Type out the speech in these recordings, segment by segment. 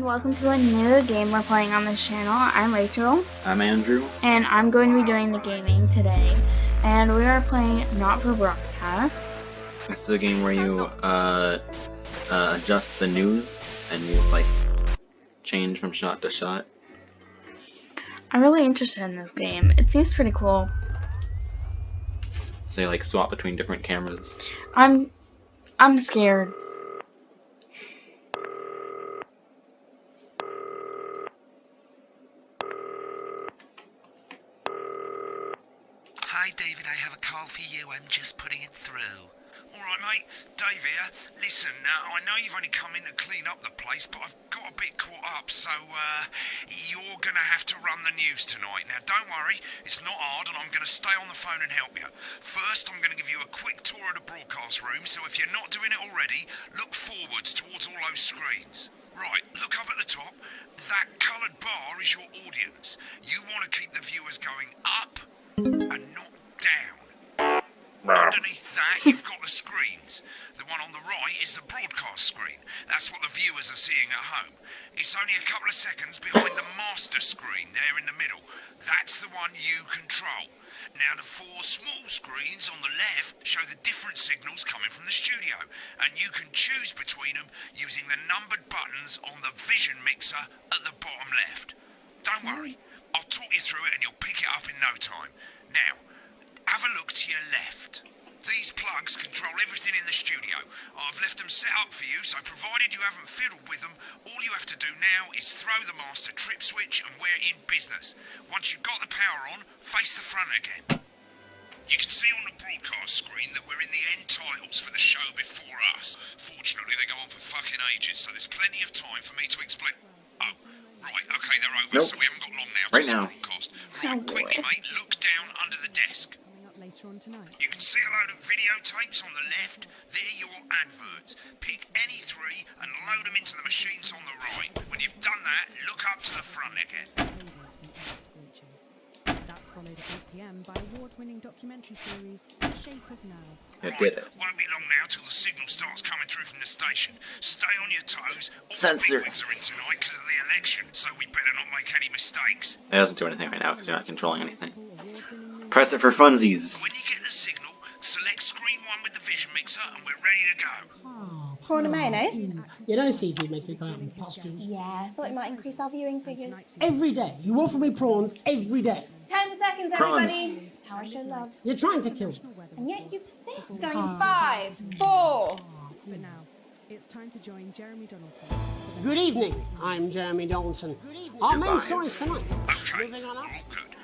welcome to a new game we're playing on this channel. I'm Rachel. I'm Andrew. And I'm going to be doing the gaming today. And we are playing Not for Broadcast. This is a game where you adjust the news and you like change from shot to shot. I'm really interested in this game. It seems pretty cool. So you like swap between different cameras. I'm scared. Hi David, I have a call for you. I'm just putting it through. Alright mate, Dave here. Listen, I know you've only come in to clean up the place, but I've got a bit caught up, so you're gonna have to run the news tonight. Now don't worry, it's not hard and I'm gonna stay on the phone and help you. First, I'm gonna give you a quick tour of the broadcast room, so if you're not doing it already, look forwards towards all those screens. Right, look up at the top. That coloured bar is your audience. You want to keep the viewers going up and not down. Underneath that, you've got the screens. The one on the right is the broadcast screen. That's what the viewers are seeing at home. It's only a couple of seconds behind the master screen there in the middle. That's the one you control. Now, the four small screens on the left show the different signals coming from the studio, and you can choose between them using the numbered buttons on the vision mixer at the bottom left. Don't worry, I'll talk you through it and you'll pick it up in no time. Now, have a look to your left. These plugs control everything in the studio. I've left them set up for you, so provided you haven't fiddled with them, all you have to do now is throw the master trip switch and we're in business. Once you've got the power on, face the front again. You can see on the broadcast screen that we're in the end titles for the show before us. Fortunately, they go on for fucking ages, so there's plenty of time for me to explain. Oh, right, okay, they're over, Nope. so we haven't got long now. Right now. Broadcast. Right, quickly, mate, look down under the desk. You can see a load of videotapes on the left. They're your adverts. Pick any three and load them into the machines on the right. When you've done that, look up to the front again. That's followed at 8 p.m. by award-winning documentary series Shape of Now. I Right, did it. won't be long now till the signal starts coming through from the station. Stay on your toes. All Censor. the bigwigs are in tonight because of the election, so we better not make any mistakes. It doesn't do anything right now because you're not controlling anything. Press it for funsies. When you get the signal, select screen 1 with the vision mixer and we're ready to go. Prawn and mayonnaise? You know seafood makes me come out in pustules. Yeah, thought it might increase our viewing figures. Every day. You offer me prawns every day. 10 seconds, Prawns. everybody. That's how I show love. You're trying to kill me. And yet you persist. Going 5, 4. But now, it's time to join Jeremy Donaldson. Good evening. I'm Jeremy Donaldson. Our main Goodbye. stories tonight. Okay, Moving on all up.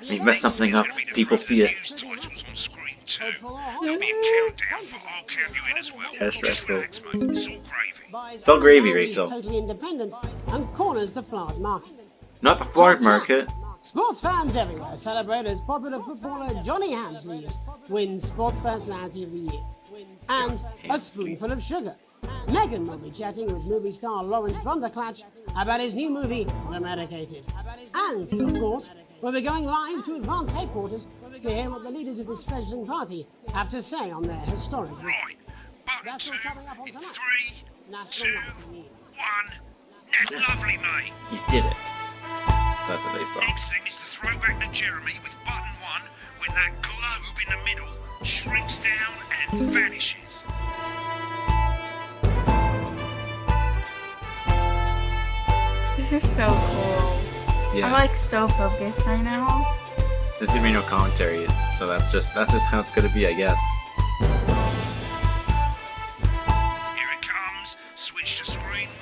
good. You mess something up, people see it. News titles on screen 2. Oh, There'll be a countdown, but I'll count you in as well. That's Just stressful. relax, mate. It's all gravy. Buys all gravy, Amazon, Rachel. is Totally independent and corners the flowered market. Not the Florida market. Sports fans everywhere celebrate as popular footballer Johnny Hamsleeves wins Sports Personality of the Year. And a spoonful of sugar. Megan will be chatting with movie star Lawrence Blunderclatch about his new movie, The Medicated. And, of course, we'll be going live to Advance headquarters to hear what the leaders of this fledgling party have to say on their historic week. Right, button That's 2 all coming up on in tonight. 3, National 2, Night News. 1. Lovely, mate. You did it. So that's what they saw. Next thing is to throw back to Jeremy with button 1 when that globe in the middle shrinks down and vanishes. This is so cool. Yeah. I'm like so focused right now. There's gonna be no commentary, so that's just how it's gonna be, I guess. Here it comes. Switch to screen 1.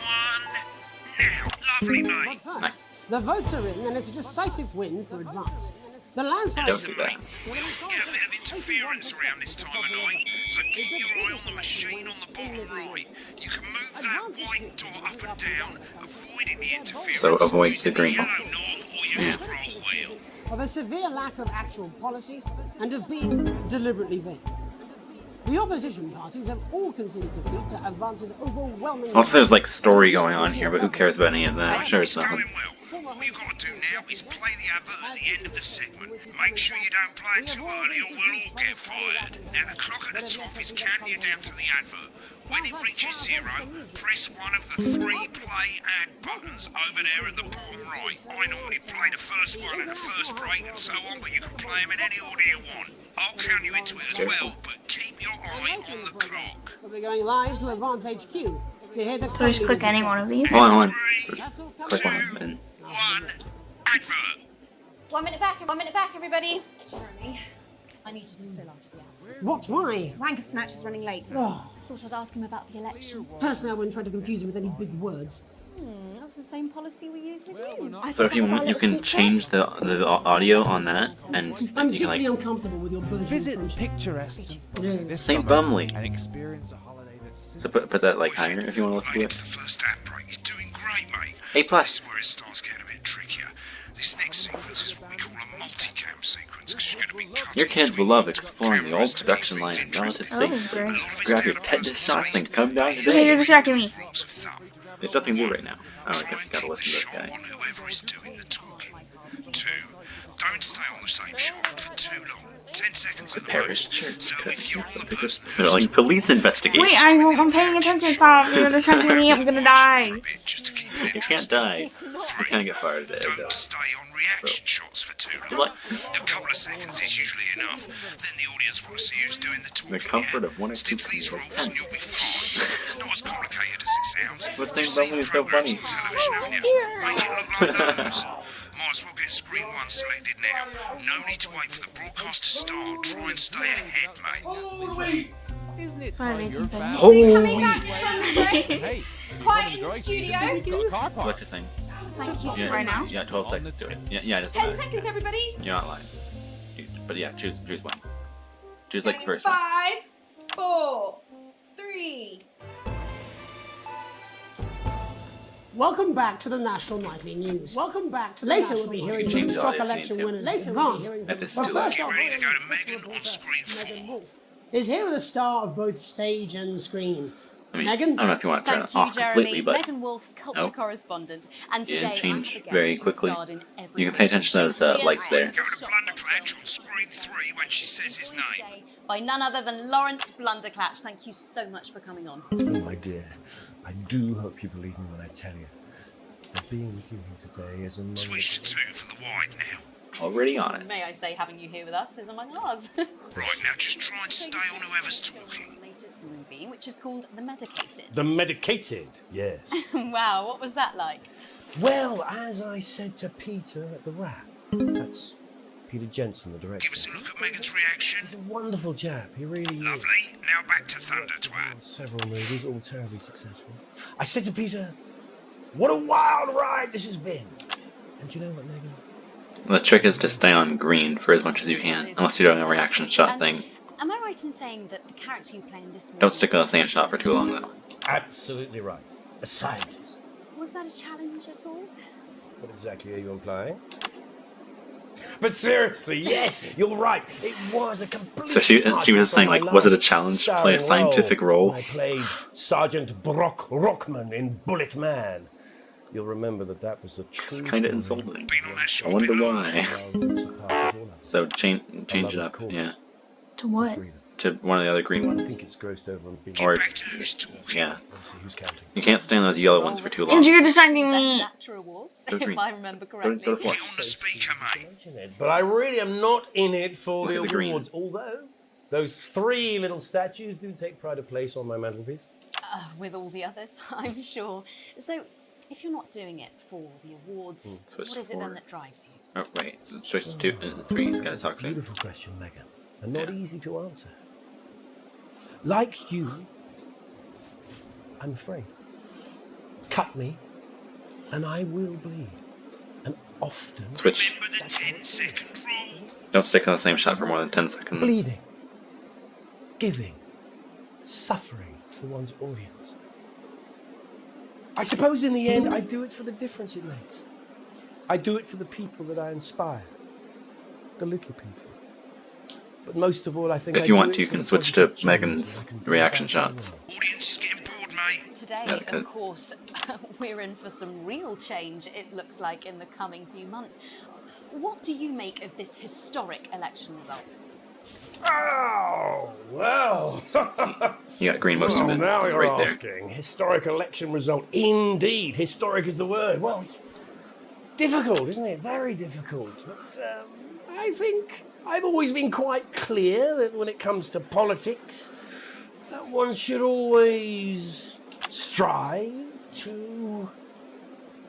Now, lovely, But mate. first, Nice. the votes are in and it's a decisive win for Advance. The landslide... Don't do that. Mate, we often get a bit of interference around this time of night, so keep your eye on the machine on the bottom right. You can move that white dot up and down, avoiding the interference. So avoid using the green yellow one. knob or your scroll wheel. of a severe lack of actual policies and of being deliberately vague. The opposition parties have all conceded defeat to Advance's overwhelming... Also, there's like story going on here, but who cares about any of that? I'm sure it's It's nothing. going well. All you've got to do now is play the advert at the end of the segment. Make sure you don't play it too early or we'll all get fired. Now the clock at the top is counting you down to the advert. When it reaches 0, press one of the 3 play ad buttons over there at the bottom right. I normally play the first one at the first break and so on, but you can play them in any order you want. I'll count you into it as well, but keep your eye on the clock. We'll be going live to Advance HQ to hear the So just click any one of these. Hold on. 3, Click on it 2, and 1, advert. 1 minute back, everybody. Jeremy, I need you to fill after the ads. What? Why? Wanker Snatch is running late. Oh, Thought I'd ask him about the election. personally, I wouldn't try to confuse him with any big words. That's the same policy we use with you. so if you want, you can change the audio on that, and I'm you can deeply like uncomfortable with your burgeoning Visit friendship. picturesque this St. summer Bumley. and experience a holiday that's So put that like higher if you want to listen to It's it. the first ad break. You're doing great, mate. A plus. This is where it starts getting a bit trickier. This next sequence is what we call a multicam sequence, because you're going to be cutting Your kids will between love multiple exploring the cameras old to production keep line things in relative interesting. Oh, safety. great. A lot of it's Grab down your to tetanus personal shots and taste. come down Hey, today. you're distracting me. Rules of thumb. There's nothing to do right now. Oh, I guess you gotta listen to this Shot guy. on whoever is doing the talking. 2, don't stay on the same shot for too long. 10 seconds at the Parish most. church. So if you're on the person They're who's like police investigation. Wait, I'm paying attention. Stop. You're distracting me. I'm gonna die. for a bit, just to keep it You can't interesting. die. You can't get fired today. Don't stay on reaction shots for too long. What? A couple of seconds is usually enough. Then the audience want to see who's doing the talking. The comfort of one or two Stick to these people rules is and you'll be fine. It's not as complicated as it sounds. What's You've St. seen Bumley is so programs funny? on television, haven't you? Make it look like those. Might as well get screen 1 selected now. No need to wait for the broadcast to start. Try and stay ahead, mate. Isn't it Sorry, time you're 18 seconds. family? Coming back from the break. Hey, Quiet in the studio. got a car park. Select a thing. Thank you. Yeah, Right now? Yeah, 12 seconds to it. Yeah, just 10 seconds, everybody. You're not lying. But yeah, choose one. Choose like the first one. 5, 4, 3. Welcome back to the National Nightly News. Welcome back to Later we'll be hearing change from the stock audio if election you need to. winners Advance. If this is But too first loud. off, Ready to go to Megan on screen 4. Wolf is here with a star of both stage and screen. I mean, Megan? I don't know if you want to turn Thank it you, off completely, Jeremy. but Megan Wolf, culture Nope. correspondent, and Yeah, today change I have a guest very who quickly. starred in every you can pay attention to those Shakespeare lights there. Go to Blunderclatch on screen 3 when she says his name. today by none other than Lawrence Blunderclatch. Thank you so much for coming on. Oh, my dear, I do hope you believe me when I tell you that being with you here today is among Switch to 2 for the wide now. Already on it. May I say, having you here with us is among ours. Right, now just try and stay on whoever's talking. Latest movie, which is called The Medicated. The medicated, yes. Wow, what was that like? Well, as I said to Peter at the Wrap, that's Peter Jensen, the director. Give us a look at Megan's reaction. He's a wonderful chap, he really is. Lovely. Now back to Thunder Twat. Several movies, all terribly successful. I said to Peter, what a wild ride this has been. And you know what, Megan? The trick is to stay on green for as much as you can, unless you're doing a reaction shot thing. Am I right in saying that the character you play in this movie... Don't stick on the same shot for too long, though. Absolutely right. A scientist. Was that a challenge at all? What exactly are you implying? But seriously, yes, you're right. It was a complete. So she was saying, like, was it a challenge to play a scientific role? I played Sergeant Brock Rockman in Bullet Man. You'll remember that was the true. It's kind of story. insulting. Been on that I show a wonder bit long. why. Well, that's a part of all So change it of up, course. yeah, To what? freedom. to one of the other green I ones. think it's grossed over on big. Or Back to who's talking. yeah, Let's see who's counting. you can't stay on those yellow ones for too long. And you're distracting me. Best Actor Awards, Go if green. I remember Go correctly. to Get one. on the speaker, mate. Mention it, but I really am not in it for Look the at the green. awards. Although those 3 little statues do take pride of place on my mantelpiece. With all the others, I'm sure. So, if you're not doing it for the awards, Switch what to is it 4. then that drives you? Oh wait, so switch to 2 and 3. He's got to talk soon. Beautiful question, Megan, and not Yeah. easy to answer. Like you, I'm afraid. Cut me, and I will bleed. And often Switch. Remember the 10-second rule. Don't stick on the same shot for more than 10 seconds. bleeding, giving, suffering for one's audience. I suppose in the end, I do it for the difference it makes. I do it for the people that I inspire, the little people. But most of all, I think If I you do want it to, you for can the switch to positive change Megan's that I can bring reaction about in the shots. world. Audience is getting bored, mate. today, Yeah, okay. of course, we're in for some real change, it looks like, in the coming few months. What do you make of this historic election result? Oh, well. You got green most of Well, it. now you're right there. asking. Historic election result. Indeed. Historic is the word. Well, it's difficult, isn't it? Very difficult. But I think I've always been quite clear that when it comes to politics, that one should always strive to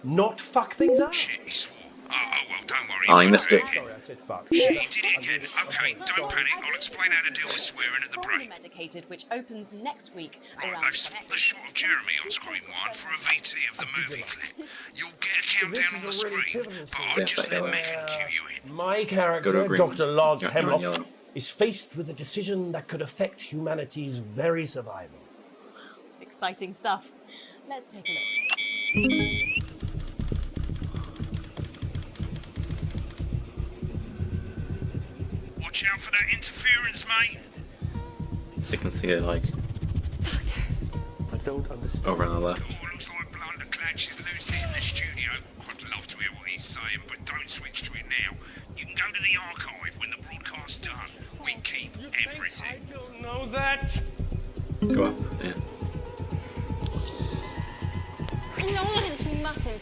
not fuck things up. Shit, he swore. Oh, well, don't worry. Oh, you won't missed do it. again. Sorry, I said fuck. Shit, he did it again. Okay, don't panic. I'll explain how to deal with swearing at the Fully break. Medicated, which opens next week Right, around they've swapped the shot of Jeremy on screen 1 for a VT of the movie clip. You'll get a countdown on the screen, but I'll just let Megan cue you in. My Go to character, green. Dr. Lodge You're on Hemlock, yellow. is faced with a decision that could affect humanity's very survival. exciting stuff. Let's take a look. Watch out for that interference, mate. So you can see it like Doctor. I don't understand. over on the left. Oh, looks like Blunderclatch is losing it in the studio. I'd love to hear what he's saying, but don't switch to it now. You can go to the archive when the broadcast's done. We keep everything. I don't know that. Go up. Yeah. No, Lance, we mustn't.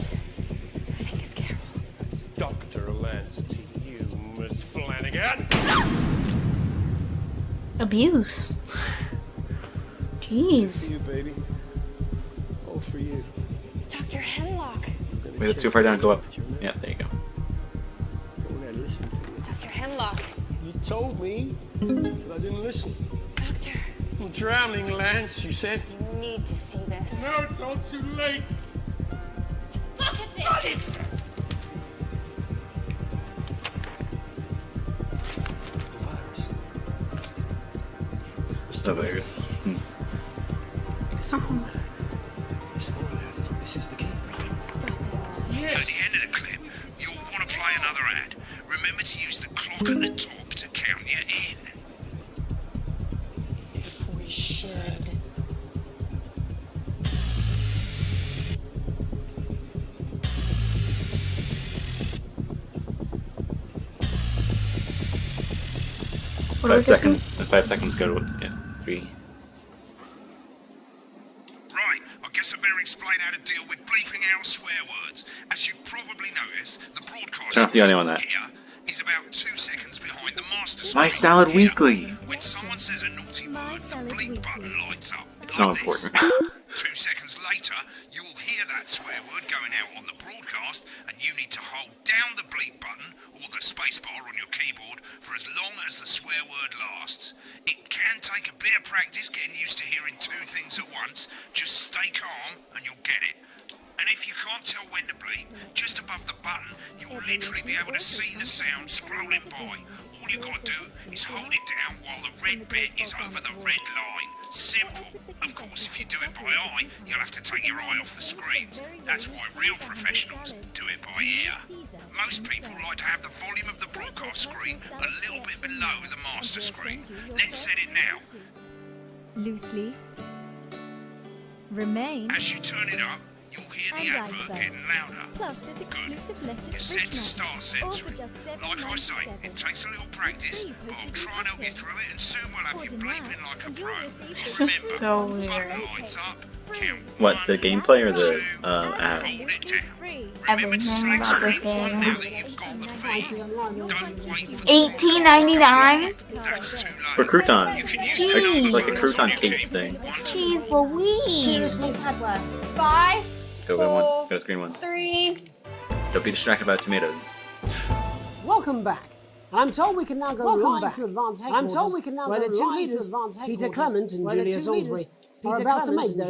Think of Carol. It's Dr. Lance to you, Miss Flanagan. Abuse. Jeez. you, baby. All for you. Dr. Hemlock. Wait, that's too far down. Go up. Yeah, there you go. Go ahead, listen. Dr. Hemlock. You told me, but I didn't listen. Doctor, I'm drowning, Lance, you said. you need to see this. No, it's all too late. Look at this! The virus. This is the key. Stop it all. At the end of the clip, you'll want to play another ad. Remember to use the clock at the top to count you in. If we should. What are we 5 thinking? seconds. 5 seconds go to yeah. 3. Right, I guess I better explain how to deal with bleeping out swear words. As you've probably noticed, the broadcast Turn off the audio on that. here is about 2 seconds behind the master My screen Salad here. Weekly. When someone says a naughty word, the bleep button lights up. It's like not this. important. 2 seconds later, you'll hear that swear word going out on the broadcast, and you need to hold down the bleep button or the space bar on your keyboard for as long as the swear word lasts. It can take a bit of practice getting used to hearing 2 things at once. Just stay calm and you'll get it. And if you can't tell when to bleep, just above the button, you'll literally be able to see the sound scrolling by. All you've got to do is hold it down while the red bit is over the red line. Simple. Of course, if you do it by eye, you'll have to take your eye off the screens. That's why real professionals do it by ear. Most people like to have the volume of the broadcast screen a little bit below the master screen. Let's set it now. Loose leaf. Remain. As you turn it up, you'll hear the And advert iceberg. getting louder. Plus this exclusive lettuce You're set to fridge start magnet, all for censoring. just Like I say, it takes a little practice, but I'll try and help you through it, and soon we'll have you bleeping like a pro. Remember, So weird. button lights up, count What, the 1, gameplay or the 2, ad? hold it down. free. Remember to Everything select about this screen 1 game. now that you've got the feed. Don't wait for the $18.99. That's too late. For croutons. You can use Jeez. the Like a buttons crouton on your case keyboard. thing. 1, 2, Jeez Louise. Seriously, had worse. 5, Go one. 4, Go to screen 1. 3. Don't be distracted by tomatoes. Welcome back. And I'm told we can now go live to advance headquarters. I'm told we can now where the 2 leaders, Peter Clement and Julia Salisbury, are about to make their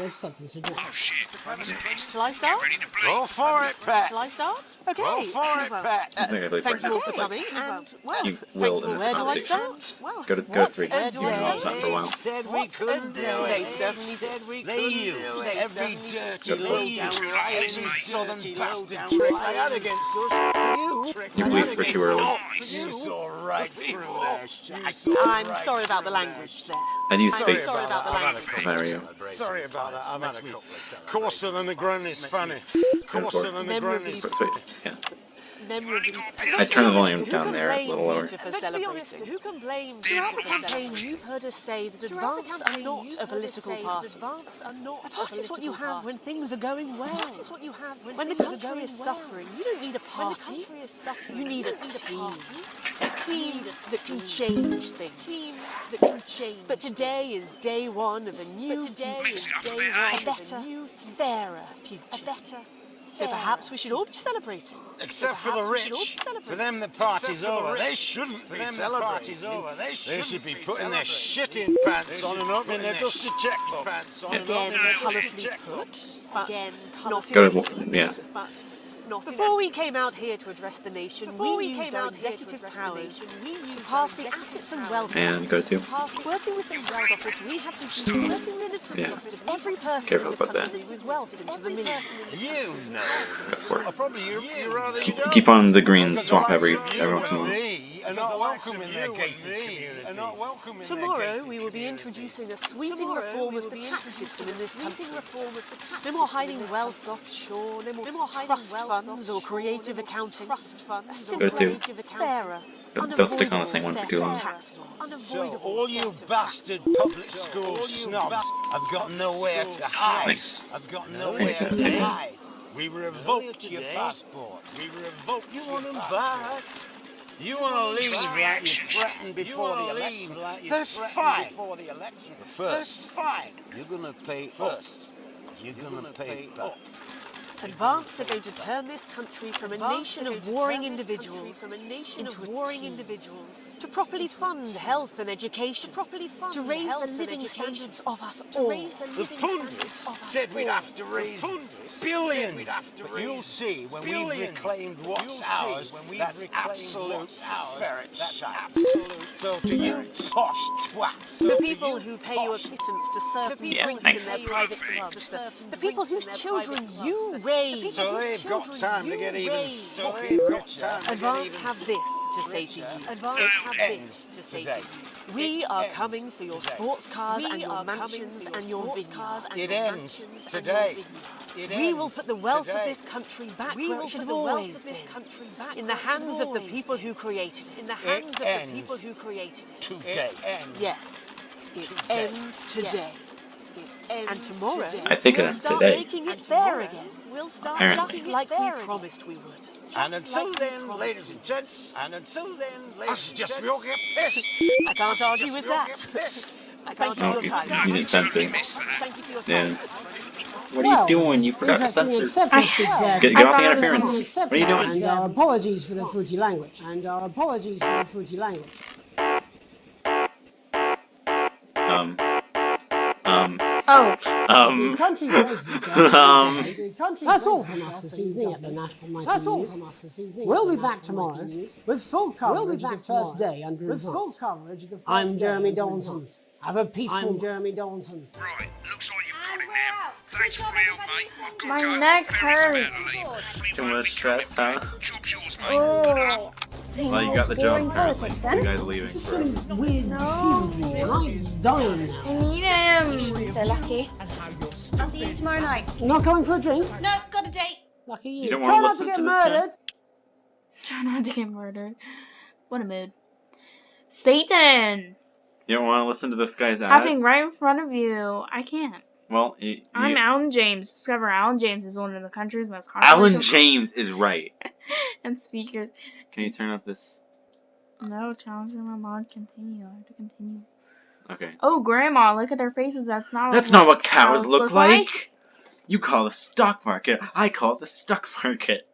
acceptance address. Oh shit, he's pissed. Shall I start? Ready to bleep. Go for it, Pat. Shall I start? Okay. Go for it, Pat. I think I believe Thank right you now. all for coming. And, well, You thank will you in all. this Where do I conversation. start? Well, Go to what 3. a day. It's not for a while. Said we What a couldn't do day. it. They certainly said we They couldn't used do it. Every every dirty Good low point. down Too late, lying mate. southern Dirty bastard low-down trick lying they had against us. You You believed for too early. You saw right through there. I'm sorry about the language there. How do you speak? Sorry about the language. Mario. Sorry about that. I've had a couple of coarser than the grown is funny. Coarser than the grown is funny. Wait, yeah. Memorably. I turned the volume down there a little lower. Let's be honest, who can blame? Throughout the campaign, you've heard us say that Advance are not a political party. Advance are not a party is what you have when things are going well. That is what you have when the country is suffering. You don't need a party. You need a team. A team that can change things. But today is day one of a new future. A better, fairer future. So perhaps we should all be celebrating. Except for the rich. For them the party's over. They shouldn't be celebrating. They should be putting their shitting pants on and opening their dusty checkbook. Again, colourfully put. Again, Go to, yeah. Before we came out here to address the nation, we used our executive powers to pass the assets and wealth. And go to. Working with the wealth office, we have to do every minute of every person Careful in the about that. country with wealth into the millions. You know. That's where. Probably you're rather Keep on the green swap every once in a while. are not welcome in their gated communities. Tomorrow we will be introducing a sweeping reform of the tax system in this country. No more hiding wealth offshore, no more trust funds or creative accounting. A simpler, fairer, Don't stick on the same one for too long. So all you bastard public school snobs have got nowhere to hide. Nice. I've got nowhere to hide. We revoked your passports. We revoked. You want them back? You want to leave like you threatened before the election? That's fine. First, fine. You're gonna pay first. You're gonna pay back. Advance are going to turn this country from a nation of warring individuals into warring individuals, to properly fund health and education, to raise the living standards of us all. The pundits said we'd have to raise billions, but you'll see when we've reclaimed what's ours, that's absolute ferret. That's absolute. So to you posh twats, The people who pay you a pittance to serve them drinks in their private clubs, the people whose children you raise, so they've got time to get even fucking richer. Advance have this to say to you. Advance have this to say to you. We are coming for your sports cars and your mansions and your vineyards. It ends today. We will put the wealth of this country back where it should have always been. In the hands of the people who created it. In the hands of the people who created it. Today. Yes. It ends today. And tomorrow, I think we'll it's start today. making it fair again. We'll start Apparently. just like we promised we would. And until then, ladies and gents, I suggest we all get pissed. I can't argue with that. Thank you for Oh, your you time. didn't censor. Thank you for your Yeah. time. What are you doing? You forgot to accepting censor. acceptance speech there. Get off the interference. What are you doing? And our apologies for the fruity language. The country raises itself. That's all from us this evening at the National Nightly News. We'll be back tomorrow with full coverage of the first day under Advance. I'm Jeremy Dawson. Have a peaceful. I'm Jeremy Dawson. Right, looks like you've got it now. Thanks for the help, mate. I've got My to go. neck Ferry's about hurts. to leave. Too much stress, huh? Job's yours, mate. Oh. Well, you got the job apparently. You guys are leaving. This is some weird fever dream, and I'm dying now. I need him. I'm so lucky. I'll see you tomorrow night. Not going for a drink? No, got a date. Lucky you. You don't Try want to not to listen get to this guy? murdered. Try not to get murdered. What a mood. Satan! You don't want to listen to this guy's ad? Happening right in front of you. I can't. Well, I'm Alan James. Discover Alan James is one of the country's most controversial... Alan James is right. and speakers. Can you turn off this? No, challenging my mod. Continue. I have to continue. Okay. Oh, Grandma, look at their faces. That's not what cows look like. You call the stock market. I call it the stock market.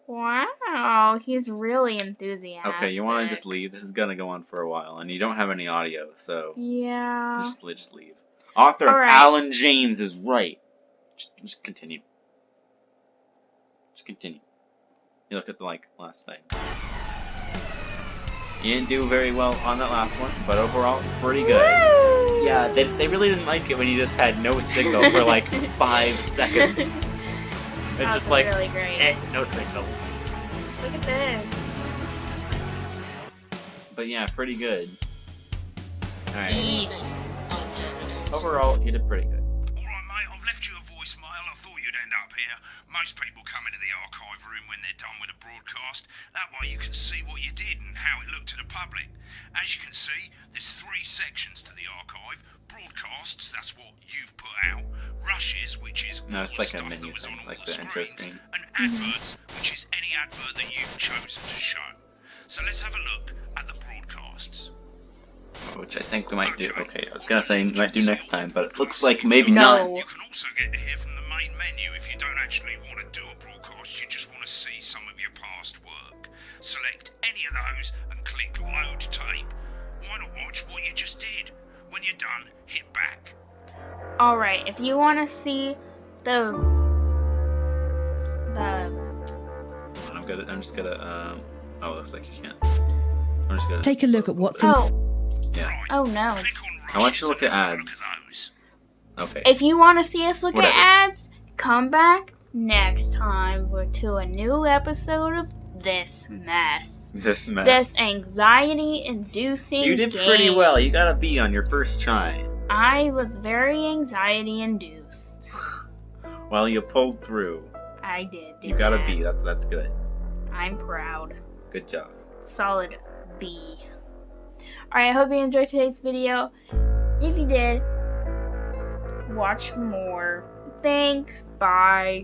Wow, he's really enthusiastic. Okay, you want to just leave? This is gonna go on for a while, and you don't have any audio, so Yeah. just leave. Author Alright. Alan James is right. Just continue. Just continue. You look at the last thing. You didn't do very well on that last one, but overall, pretty good. Woo! Yeah, they really didn't like it when you just had no signal for like 5 seconds. It's That just was like, really great. no signal. Look at this. But yeah, pretty good. Alright. Eat. Overall, you did pretty good. Alright, mate, I've left you a voicemail. I thought you'd end up here. Most people come into the archive room when they're done with a broadcast. That way you can see what you did and how it looked to the public. As you can see, there's 3 sections to the archive. Broadcasts, that's what you've put out. Rushes, which is No, all it's the like a stuff menu that was thing, on all like the the intro screens. screen. And adverts, which is any advert that you've chosen to show. So let's have a look at the broadcasts. Which I think we might do. Okay, I was gonna say we might do next time, but it looks like maybe not. No. You can also get to hear from the main menu if you don't actually want to do a broadcast, you just want to see some of your past work. Select any of those and click load tape. Why not watch what you just did? When you're done, hit back. Alright, if you want to see the I'm just gonna oh, looks like you can't. I'm just gonna Take a look at what's in. oh yeah. oh no. Click on I want you to look at rushes and let's have a look ads. at those. Okay. If you want to see us look Whatever. at ads, come back next time to a new episode of This Mess. This mess. This anxiety-inducing You did game. pretty well. You got a B on your first try. I was very anxiety-induced. Well, you pulled through. I did do You got a that. B. That's good. I'm proud. Good job. Solid B. Alright, I hope you enjoyed today's video. If you did, watch more. Thanks. Bye.